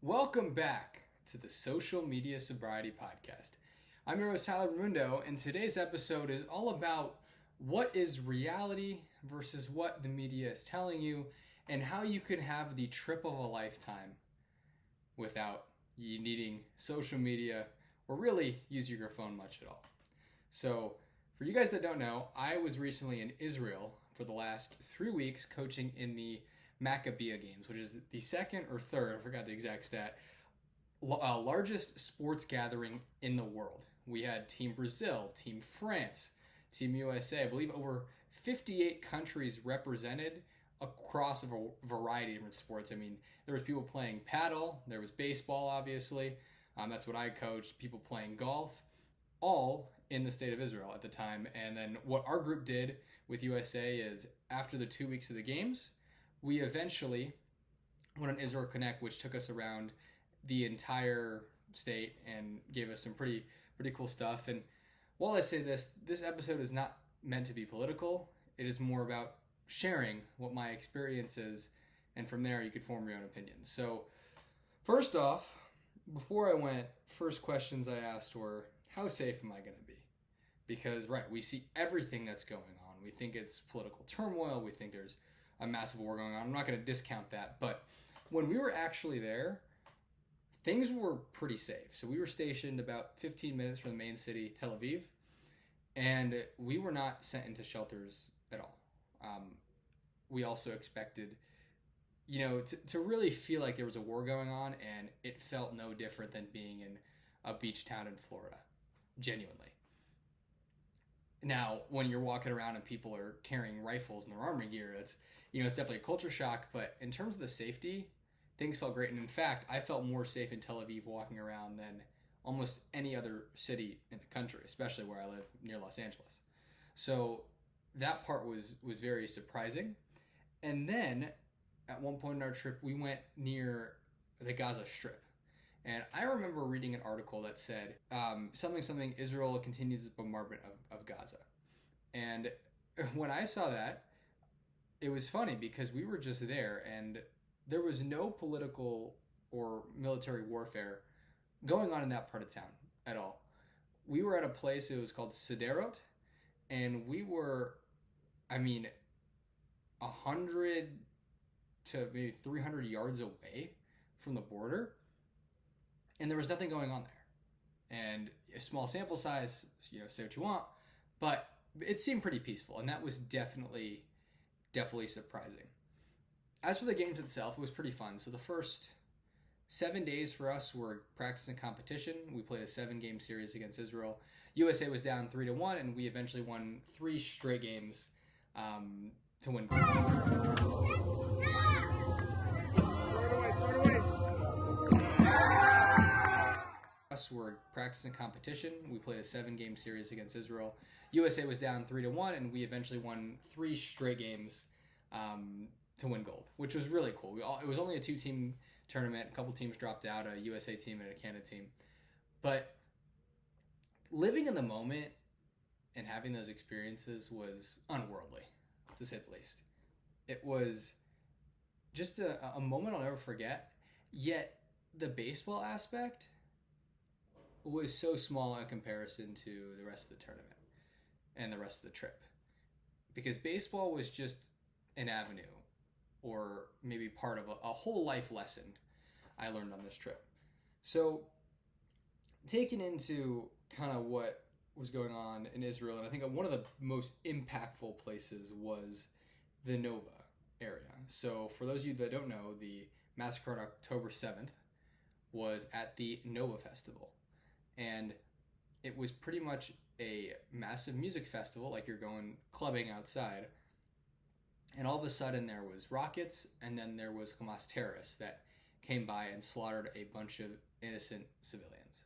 Welcome back to the Social Media Sobriety Podcast. I'm your host, Tyler Raimundo, and today's episode is all about what is reality versus what the media is telling you, and how you can have the trip of a lifetime without you needing social media or really using your phone much at all. So, for you guys that don't know, I was recently in Israel for the last 3 weeks coaching in the Maccabiah games, which is the second or third, I forgot the exact stat, largest sports gathering in the world. We had Team Brazil, Team France, Team USA, I believe over 58 countries represented across a variety of different sports. I mean, there was people playing paddle, there was baseball, obviously. That's what I coached, people playing golf, all in the state of Israel at the time. And then what our group did with USA is after the 2 weeks of the games, we eventually went on Israel Connect, which took us around the entire state and gave us some pretty cool stuff. And while I say this episode is not meant to be political. It is more about sharing what my experience is, and from there you could form your own opinions. So first off, before I went, first questions I asked were, how safe am I going to be? Because, right, we see everything that's going on. We think it's political turmoil. We think there's a massive war going on. I'm not going to discount that. But when we were actually there, things were pretty safe. So we were stationed about 15 minutes from the main city, Tel Aviv, and we were not sent into shelters at all. We also expected, to really feel like there was a war going on, and it felt no different than being in a beach town in Florida, genuinely. Now, when you're walking around and people are carrying rifles and their army gear, it's definitely a culture shock, but in terms of the safety, things felt great. And in fact, I felt more safe in Tel Aviv walking around than almost any other city in the country, especially where I live near Los Angeles. So that part was very surprising. And then at one point in our trip, we went near the Gaza Strip. And I remember reading an article that said, something, Israel continues its bombardment of Gaza. And when I saw that, it was funny because we were just there and there was no political or military warfare going on in that part of town at all. We were at a place, it was called Sderot, and we were, 100 to maybe 300 yards away from the border, and there was nothing going on there. And a small sample size, say what you want, but it seemed pretty peaceful, and that was definitely surprising. As for the games itself, it was pretty fun. So the first 7 days for us were practice and competition. We played a 7-game series against Israel. USA was down 3-1, and we eventually won 3 straight games to win gold. Us were practice and competition. We played a 7-game series against Israel. USA was down 3-1, and we eventually won 3 straight games to win gold, which was really cool. It was only a 2-team tournament. A couple teams dropped out, a USA team and a Canada team. But living in the moment and having those experiences was unworldly, to say the least. It was just a moment I'll never forget, yet the baseball aspect was so small in comparison to the rest of the tournament and the rest of the trip. Because baseball was just an avenue, or maybe part of a whole life lesson I learned on this trip. So, taking into kind of what was going on in Israel, and I think one of the most impactful places was the Nova area. So, for those of you that don't know, the massacre on October 7th was at the Nova Festival. And it was pretty much a massive music festival, like you're going clubbing outside. And all of a sudden there was rockets, and then there was Hamas terrorists that came by and slaughtered a bunch of innocent civilians.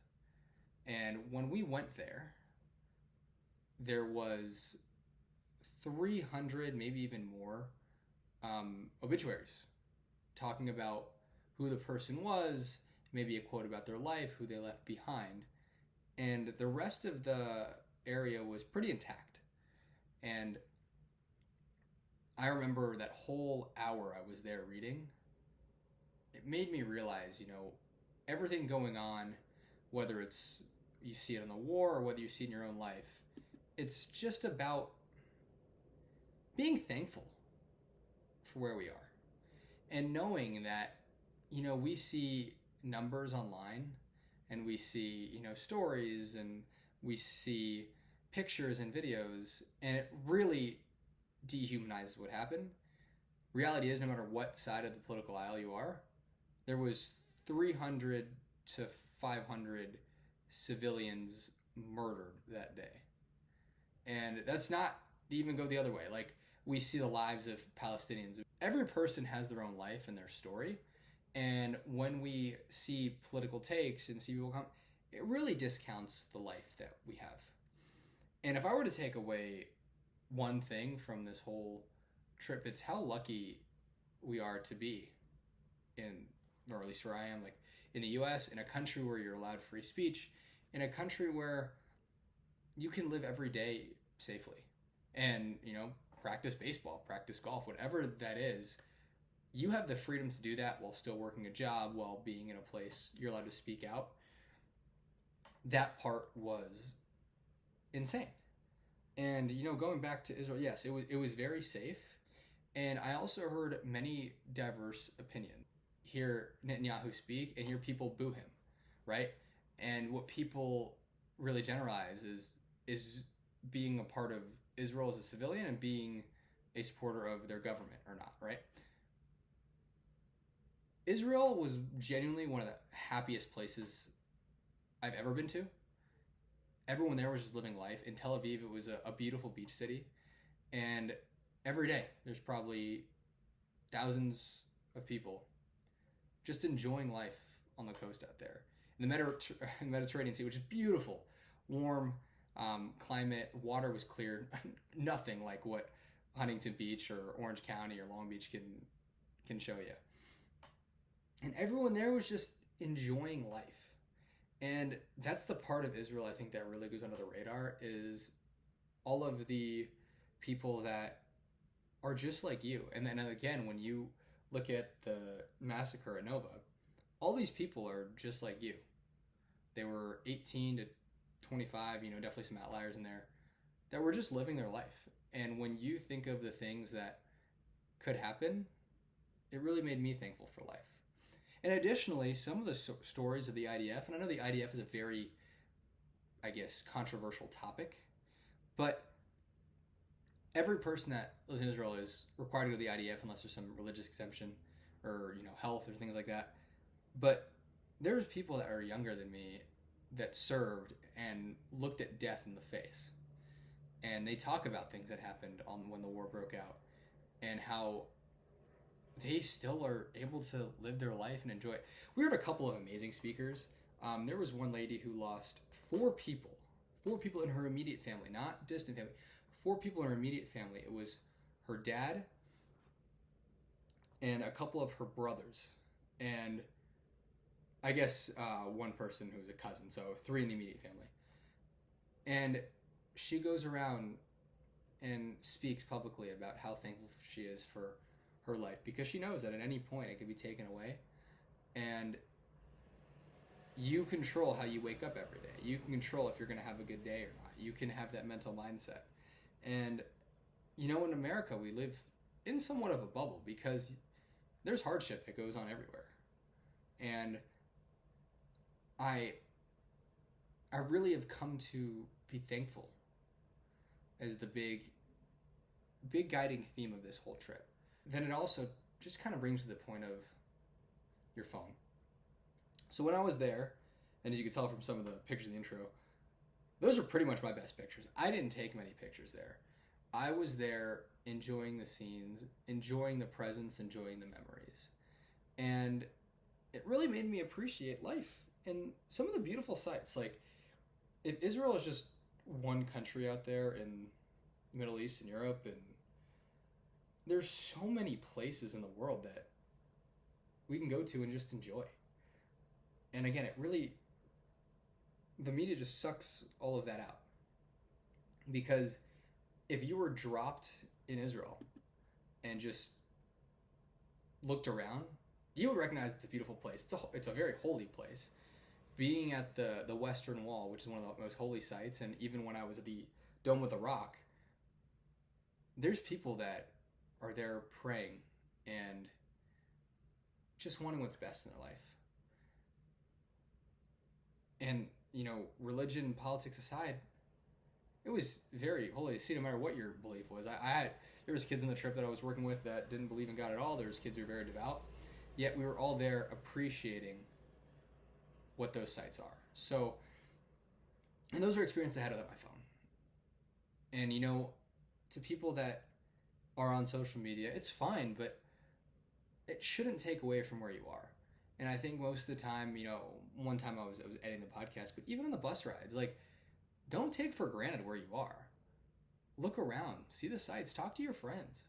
And when we went there, there was 300, maybe even more, obituaries talking about who the person maybe a quote about their life, who they left behind. And the rest of the area was pretty intact. And I remember that whole hour I was there reading, it made me realize, everything going on, whether it's you see it in the war or whether you see it in your own life, it's just about being thankful for where we are. And knowing that, we see numbers online and we see, stories and we see pictures and videos, and it really dehumanizes what happened. Reality is, no matter what side of the political aisle you are, there was 300 to 500 civilians murdered that day. And that's not to even go the other way. Like, we see the lives of Palestinians. Every person has their own life and their story. And when we see political takes and see people come, it really discounts the life that we have. And if I were to take away one thing from this whole trip, it's how lucky we are to be in, or at least where I am, like in the US, in a country where you're allowed free speech, in a country where you can live every day safely and, practice baseball, practice golf, whatever that is. You have the freedom to do that while still working a job, while being in a place you're allowed to speak out. That part was insane. And, going back to Israel, yes, it was very safe. And I also heard many diverse opinions. Hear Netanyahu speak and hear people boo him, right? And what people really generalize is being a part of Israel as a civilian and being a supporter of their government or not, right? Israel was genuinely one of the happiest places I've ever been to. Everyone there was just living life. In Tel Aviv, it was a beautiful beach city. And every day, there's probably thousands of people just enjoying life on the coast out there. In the Mediterranean Sea, which is beautiful, warm climate, water was clear, nothing like what Huntington Beach or Orange County or Long Beach can show you. And everyone there was just enjoying life. And that's the part of Israel I think that really goes under the radar, is all of the people that are just like you. And then again, when you look at the massacre at Nova, all these people are just like you. They were 18 to 25, definitely some outliers in there, that were just living their life. And when you think of the things that could happen, it really made me thankful for life. And additionally, some of the stories of the IDF, and I know the IDF is a very, controversial topic, but every person that lives in Israel is required to go to the IDF unless there's some religious exemption or, health or things like that. But there's people that are younger than me that served and looked at death in the face. And they talk about things that happened when the war broke out and how they still are able to live their life and enjoy it. We heard a couple of amazing speakers. There was one lady who lost four people in her immediate family, not distant family, 4 people in her immediate family. It was her dad and a couple of her brothers, and I guess one person who was a cousin, so 3 in the immediate family. And she goes around and speaks publicly about how thankful she is for her life, because she knows that at any point it could be taken away, and you control how you wake up every day. You can control if you're going to have a good day or not. You can have that mental mindset. And in America we live in somewhat of a bubble because there's hardship that goes on everywhere. And I really have come to be thankful as the big guiding theme of this whole trip. Then it also just kind of brings to the point of your phone. So when I was there, and as you can tell from some of the pictures in the intro, those are pretty much my best pictures. I didn't take many pictures there. I was there enjoying the scenes, enjoying the presence, enjoying the memories. And it really made me appreciate life and some of the beautiful sights. Like, if Israel is just one country out there in the Middle East and Europe, and there's so many places in the world that we can go to and just enjoy. And again, the media just sucks all of that out. Because if you were dropped in Israel and just looked around, you would recognize it's a beautiful place. It's a very holy place. Being at the Western Wall, which is one of the most holy sites, and even when I was at the Dome of the Rock, there's people that are there praying and just wanting what's best in their life. And, religion, politics aside, it was very holy to see, no matter what your belief was. There was kids on the trip that I was working with that didn't believe in God at all. There was kids who were very devout. Yet we were all there appreciating what those sites are. So, and those are experiences I had without my phone. And, to people that are on social media, it's fine, but it shouldn't take away from where you are. And I think most of the time, one time I was editing the podcast, but even on the bus rides, don't take for granted where you are. Look around, see the sights, talk to your friends.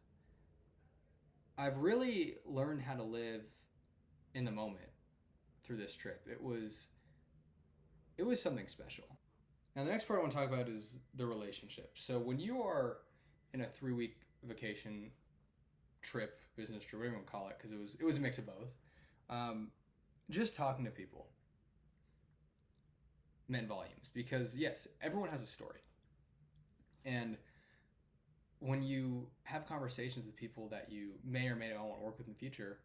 I've really learned how to live in the moment through this trip. It was something special. Now the next part I want to talk about is the relationship. So when you are in a 3-week vacation trip, business trip, whatever you want to call it, because it was a mix of both, just talking to people meant volumes. Because yes, everyone has a story. And when you have conversations with people that you may or may not want to work with in the future,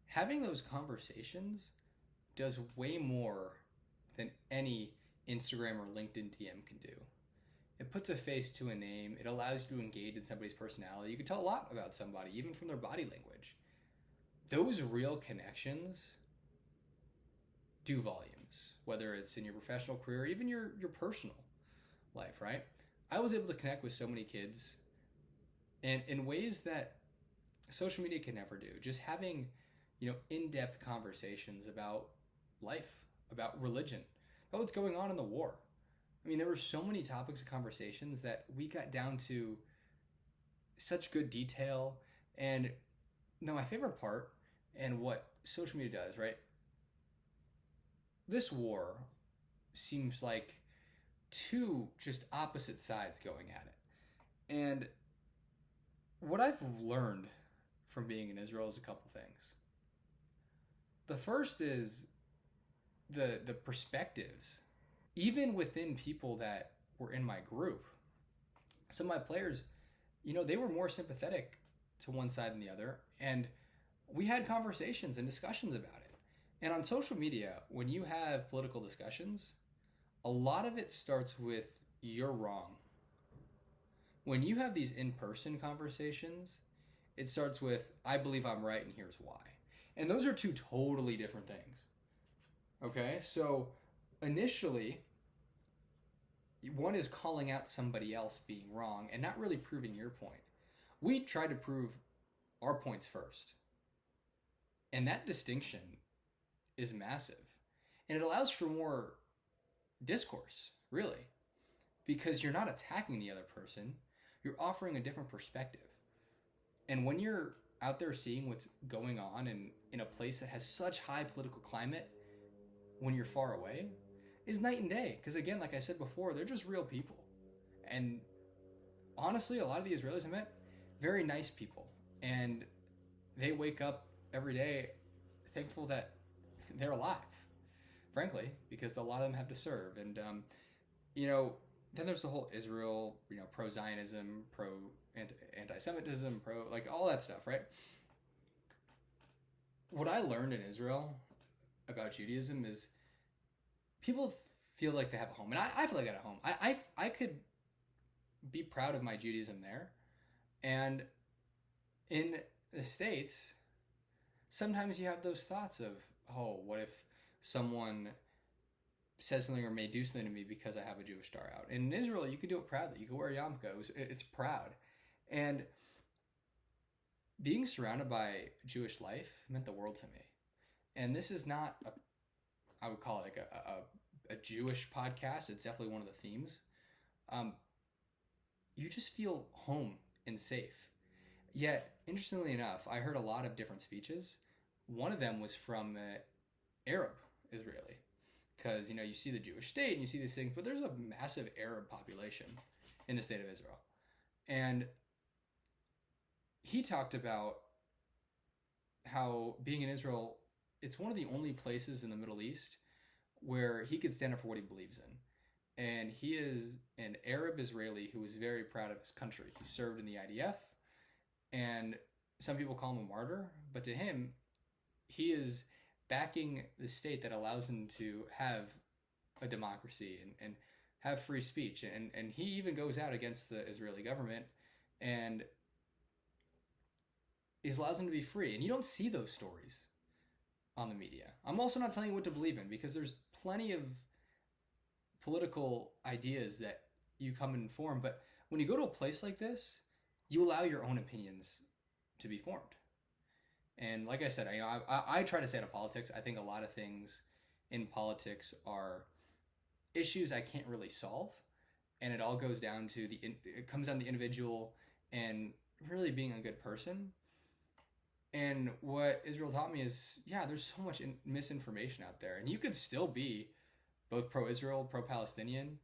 having those conversations does way more than any Instagram or LinkedIn DM can do. It puts a face to a name. It allows you to engage in somebody's personality. You can tell a lot about somebody, even from their body language. Those real connections do volumes, whether it's in your professional career or even your personal life, right? I was able to connect with so many kids and in ways that social media can never do. Just having, in-depth conversations about life, about religion, about what's going on in the war. I mean, there were so many topics of conversations that we got down to such good detail. And my favorite part, and what social media does, right? This war seems like two just opposite sides going at it. And what I've learned from being in Israel is a couple things. The first is the perspectives, even within people that were in my group. Some of my players, they were more sympathetic to one side than the other, and we had conversations and discussions about it. And on social media, when you have political discussions, a lot of it starts with "you're wrong." When you have these in-person conversations, it starts with "I believe I'm right and here's why." And those are two totally different things. Okay? So initially, one is calling out somebody else being wrong and not really proving your point. We try to prove our points first. And that distinction is massive. And it allows for more discourse, really. Because you're not attacking the other person, you're offering a different perspective. And when you're out there seeing what's going on in a place that has such high political climate, when you're far away, is night and day. Because again, like I said before, they're just real people. And honestly, a lot of the Israelis I met, very nice people. And they wake up every day thankful that they're alive, frankly, because a lot of them have to serve. And, then there's the whole Israel, pro-Zionism, pro-anti-Semitism, all that stuff, right? What I learned in Israel about Judaism is people feel like they have a home. And I feel like I have a home. I could be proud of my Judaism there. And in the States, sometimes you have those thoughts of, oh, what if someone says something or may do something to me because I have a Jewish star out. And in Israel, you could do it proudly. You could wear a yarmulke. It's proud. And being surrounded by Jewish life meant the world to me. And this is not, I would call it like a Jewish podcast. It's definitely one of the themes. You just feel home and safe. Yet, interestingly enough, I heard a lot of different speeches. One of them was from Arab Israeli. Because, you see the Jewish state and you see these things, but there's a massive Arab population. in the state of Israel. And he talked about how being in Israel, it's one of the only places in the Middle East where he could stand up for what he believes in. And he is an Arab Israeli who is very proud of his country. He served in the IDF, and some people call him a martyr, but to him, he is backing the state that allows him to have a democracy and have free speech. And he even goes out against the Israeli government and allows him to be free. And you don't see those stories on the media. I'm also not telling you what to believe in, because there's plenty of political ideas that you come and form. But when you go to a place like this, you allow your own opinions to be formed. And like I said, I try to stay out of politics. I think a lot of things in politics are issues I can't really solve, and it all goes down to it comes down to the individual and really being a good person. And what Israel taught me is, yeah, there's so much misinformation out there, and you could still be both pro-Israel, pro-Palestinian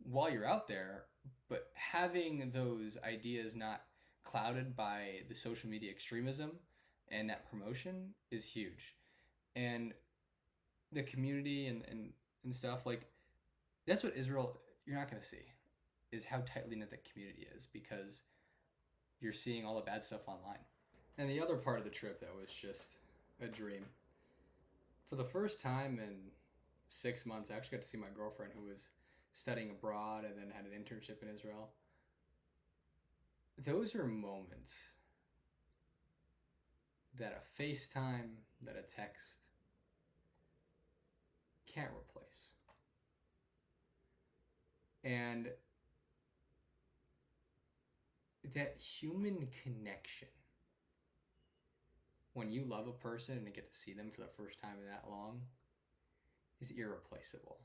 while you're out there, but having those ideas not clouded by the social media extremism and that promotion is huge. And the community and stuff, like, that's what Israel, you're not going to see, is how tightly knit that community is, because you're seeing all the bad stuff online. And the other part of the trip that was just a dream. For the first time in 6 months, I actually got to see my girlfriend, who was studying abroad and then had an internship in Israel. Those are moments that a FaceTime, that a text can't replace. And that human connection, when you love a person and get to see them for the first time in that long, is irreplaceable.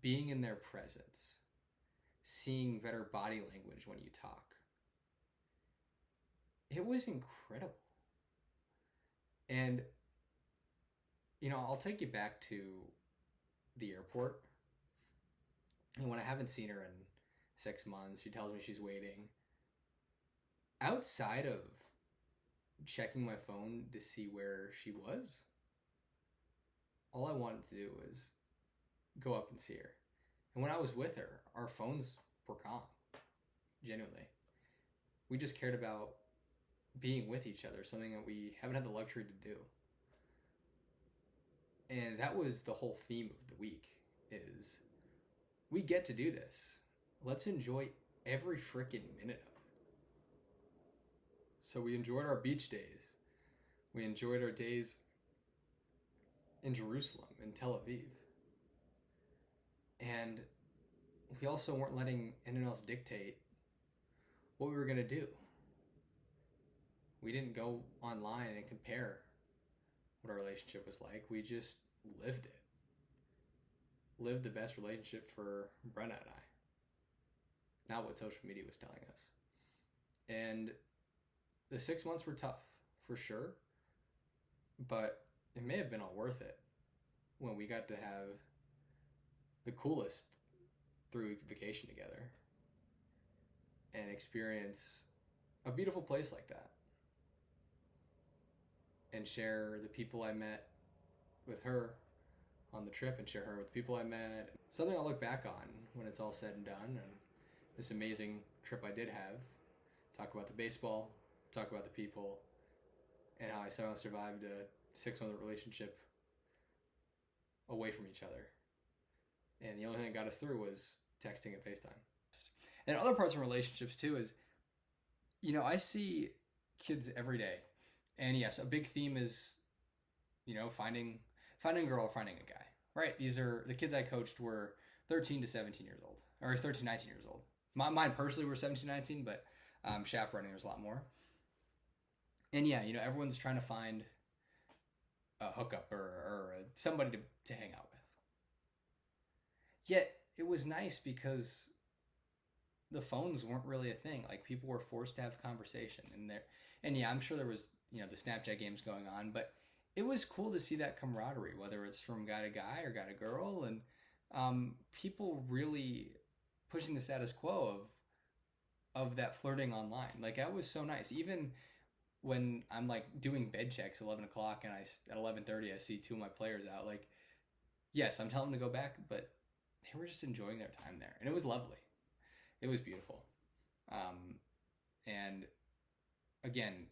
Being in their presence, seeing better body language when you talk, it was incredible. And, I'll take you back to the airport. And when I haven't seen her in 6 months, she tells me she's waiting. Outside of checking my phone to see where she was, all I wanted to do was go up and see her. And when I was with her, our phones were gone. Genuinely. We just cared about being with each other, something that we haven't had the luxury to do. And that was the whole theme of the week, is we get to do this. Let's enjoy every freaking minute of it. So we enjoyed our beach days. We enjoyed our days in Jerusalem, in Tel Aviv. And we also weren't letting anyone else dictate what we were going to do. We didn't go online and compare what our relationship was like. We just lived it. Lived the best relationship for Brenna and I. Not what social media was telling us. And the 6 months were tough, for sure. But it may have been all worth it when we got to have the coolest 3-week vacation together and experience a beautiful place like that. And share the people I met with her on the trip, and share her with the people I met. Something I'll look back on when it's all said and done, and this amazing trip I did have. Talk about the baseball, talk about the people, and how I somehow survived a 6-month relationship away from each other. And the only thing that got us through was texting and FaceTime. And other parts of relationships too is, I see kids every day. And yes, a big theme is, finding a girl or finding a guy, right? These are, the kids I coached were 13 to 17 years old, or 13, 19 years old. Mine personally were 17, 19, but chaperoning, there's a lot more. And yeah, everyone's trying to find a hookup or somebody to hang out with. Yet it was nice because the phones weren't really a thing. Like, people were forced to have conversation and yeah, I'm sure there was, the Snapchat games going on, but it was cool to see that camaraderie, whether it's from guy to guy or guy to girl. And people really pushing the status quo of that flirting online. Like, that was so nice. Even when I'm like doing bed checks 11 o'clock and at 11:30 I see two of my players out, like, yes, I'm telling them to go back, but they were just enjoying their time there, and it was lovely. It was beautiful. And again,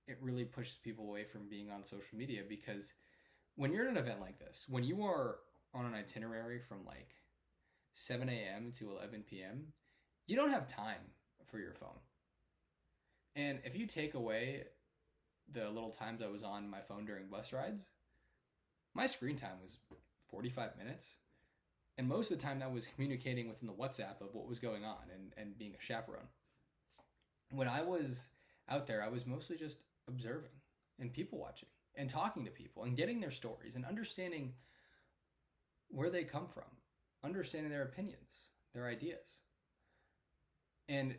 it really pushes people away from being on social media, because when you're at an event like this, when you are on an itinerary from like 7 a.m. to 11 p.m., you don't have time for your phone. And if you take away the little times I was on my phone during bus rides, my screen time was 45 minutes. And most of the time that was communicating within the WhatsApp of what was going on and being a chaperone. When I was out there, I was mostly just observing and people watching and talking to people and getting their stories and understanding where they come from, understanding their opinions, their ideas. And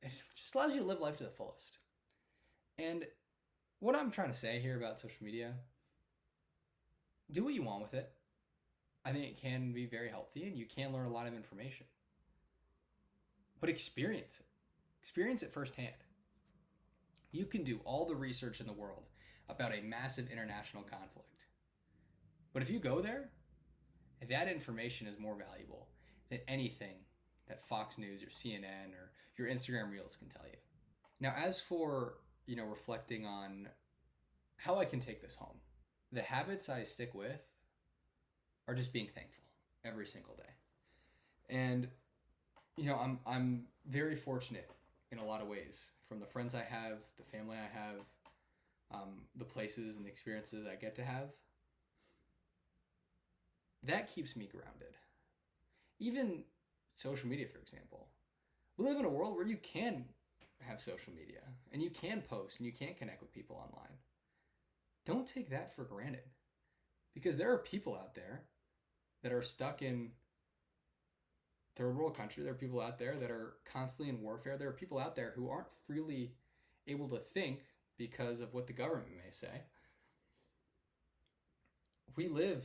it just allows you to live life to the fullest. And what I'm trying to say here about social media, do what you want with it. I think it can be very healthy and you can learn a lot of information. But experience it. Experience it firsthand. You can do all the research in the world about a massive international conflict. But if you go there, that information is more valuable than anything that Fox News or CNN or your Instagram Reels can tell you. Now, as for, reflecting on how I can take this home, the habits I stick with are just being thankful every single day. And, I'm very fortunate in a lot of ways, from the friends I have, the family I have, the places and the experiences I get to have. That keeps me grounded. Even social media, for example. We live in a world where you can have social media and you can post and you can connect with people online. Don't take that for granted, because there are people out there that are stuck in third world country. There are people out there that are constantly in warfare. There are people out there who aren't freely able to think because of what the government may say. We live,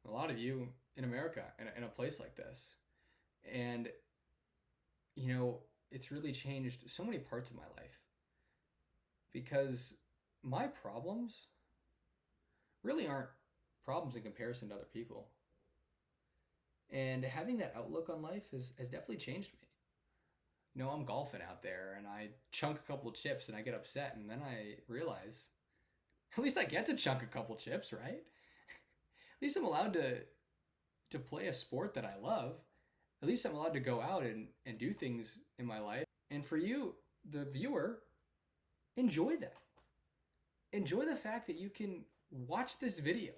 a lot of you, in America, in a place like this. And, it's really changed so many parts of my life, because my problems really aren't problems in comparison to other people. And having that outlook on life has definitely changed me. I'm golfing out there and I chunk a couple of chips and I get upset, and then I realize, at least I get to chunk a couple chips, right? At least I'm allowed to play a sport that I love. At least I'm allowed to go out and do things in my life. And for you, the viewer, enjoy that. Enjoy the fact that you can watch this video.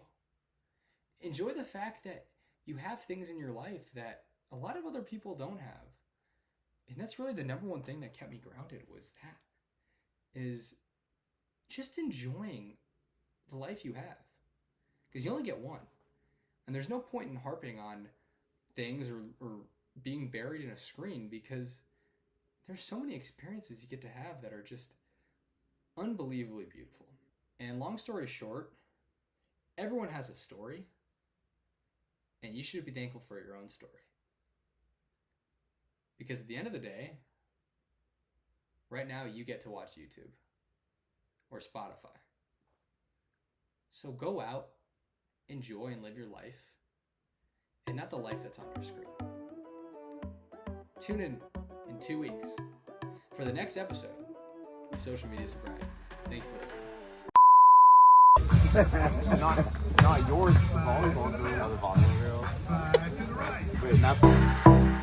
Enjoy the fact that you have things in your life that a lot of other people don't have. And that's really the number one thing that kept me grounded, was that. Is just enjoying the life you have. Because you only get one. And there's no point in harping on things or being buried in a screen, because there's so many experiences you get to have that are just unbelievably beautiful. And long story short, everyone has a story, and you should be thankful for your own story. Because at the end of the day, right now you get to watch YouTube or Spotify. So go out, enjoy, and live your life, and not the life that's on your screen. Tune in 2 weeks for the next episode of Social Media Sobriety. Thank you for listening. not yours, volleyball girl. Another volleyball girl. To the right. Wait, not.